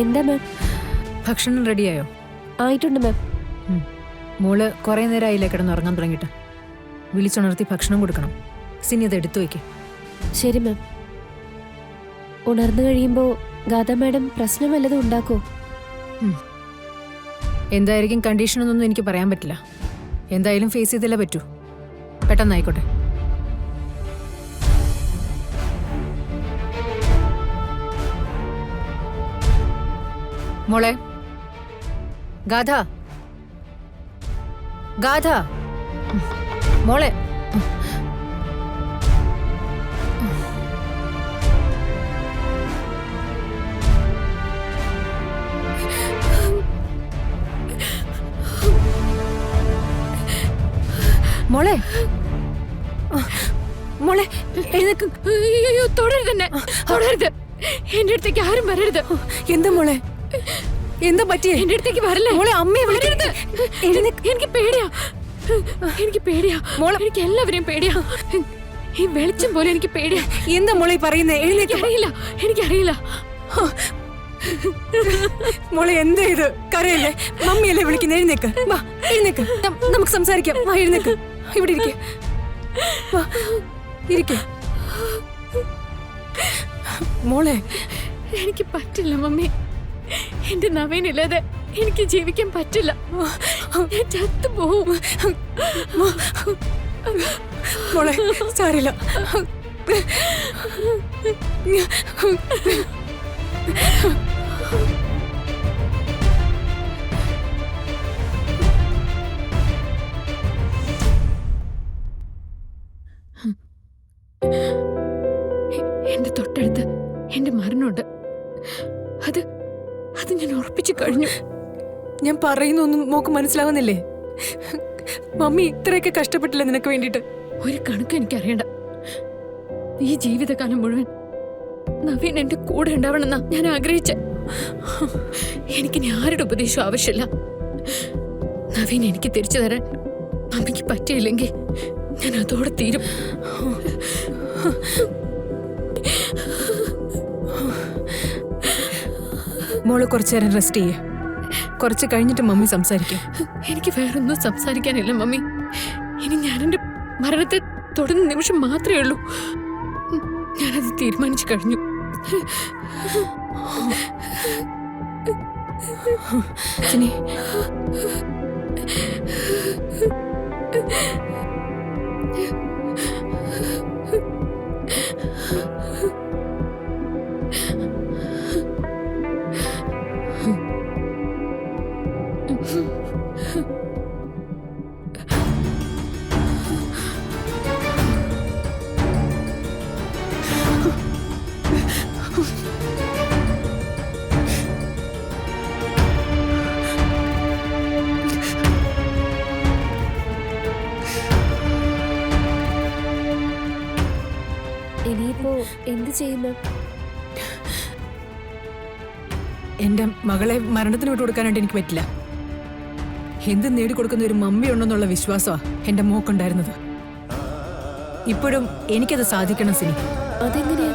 എന്താ മാം? ഭക്ഷണം റെഡിയായോ? ആയിട്ടുണ്ട് മാം. മോള് കുറേ നേരമായില്ലേ കിടന്ന് ഉറങ്ങാൻ തുടങ്ങിയിട്ട്. വിളിച്ചുണർത്തി ഭക്ഷണം കൊടുക്കണം. സിനി അത് എടുത്തു വയ്ക്ക്. ശരി മാം. ഉണർന്നു കഴിയുമ്പോൾ ഗാഥ മാഡം പ്രശ്നം വല്ലതും ഉണ്ടാക്കോ? എന്തായിരിക്കും കണ്ടീഷനൊന്നും എനിക്ക് പറയാൻ പറ്റില്ല. എന്തായാലും ഫേസ് ചെയ്തല്ലേ പറ്റൂ. പെട്ടെന്നായിക്കോട്ടെ. മോളെ ഗാഥ, ഗാഥ മോളെ. മോളെ മോളെ എഴുന്നേക്ക്. അയ്യോ, തൊടരുത് എന്നെ, തൊടരുത്. എന്റെ അടുത്തേക്ക് ആരും വരരുത്. എന്താ മോളെ, എന്താ പറ്റിയേ? എന്റെ അടുത്തേക്ക് വരല്ലേ മോളെ, അമ്മയെ വരരുത്. എനിക്ക് പേടിയാ, എനിക്ക് പേടിയാ മോളെ. എനിക്ക് എല്ലാവരെയും പേടിയാ. ഈ വെളിച്ചം പോലെ എനിക്ക് പേടിയാ. എന്താ മോളെ പറയുന്നേ? എനിക്കറിയില്ല, എനിക്കറിയില്ല. മോളെ എന്താ ഇത്? കരയല്ലേ? മമ്മിയല്ലേ വിളിക്കുന്ന? എഴുന്നേക്ക്, വാ എഴുന്നേക്ക്, നമുക്ക് സംസാരിക്കാം. വാ എഴുന്നേക്ക്, ഇവിടെ ഇരിക്കെ, വാ ഇരിക്കെ. മോളെ എനിക്ക് പറ്റില്ല മമ്മി. എന്റെ നവീനില്ലാതെ എനിക്ക് ജീവിക്കാൻ പറ്റില്ല. ഞാൻ ചത്തുപോവും. മോളെ സാരില്ല. എന്റെ തൊട്ടടുത്ത് എന്റെ മരണമുണ്ട്. അത് ഞാൻ ഉറപ്പിച്ചു കഴിഞ്ഞു. ഞാൻ പറയുന്നൊന്നും മോക്ക് മനസ്സിലാവുന്നില്ലേ? മമ്മി ഇത്രയൊക്കെ കഷ്ടപ്പെട്ടില്ല നിനക്ക് വേണ്ടിട്ട്. ഒരു കണക്ക് എനിക്കറിയണ്ട. ഈ ജീവിതകാലം മുഴുവൻ നവീൻ എന്റെ കൂടെ ഉണ്ടാവണമെന്നാ ഞാൻ ആഗ്രഹിച്ച. എനിക്കിനി ആരുടെ ഉപദേശവും ആവശ്യമില്ല. നവീൻ എനിക്ക് തിരിച്ചു തരാൻ മമ്മിക്ക് പറ്റിയില്ലെങ്കിൽ ഞാൻ അതോടെ തീരും. മോള് കുറച്ചു നേരം റെസ്റ്റ് ചെയ്യേ. കുറച്ച് കഴിഞ്ഞിട്ട് മമ്മി സംസാരിക്കും. എനിക്ക് വേറൊന്നും സംസാരിക്കാനില്ല മമ്മി. ഇനി ഞാൻ എന്റെ മരണത്തെ തൊടുന്ന നിമിഷം മാത്രമേ ഉള്ളൂ. ഞാനത് തീരുമാനിച്ചു കഴിഞ്ഞു. സിനി, ഇനിയിപ്പോ എന്ത് ചെയ്യുന്നു? എന്റെ മകളെ മരണത്തിന് വിട്ടു കൊടുക്കാനായിട്ട് എനിക്ക് പറ്റില്ല. എന്ത് നേടിക്കൊടുക്കുന്ന ഒരു മമ്മി ഉണ്ടെന്നുള്ള വിശ്വാസമാണ് എന്റെ മോക്കുണ്ടായിരുന്നത്. ഇപ്പോഴും എനിക്കത് സാധിക്കണം സിനി. അതെങ്ങനെയാ?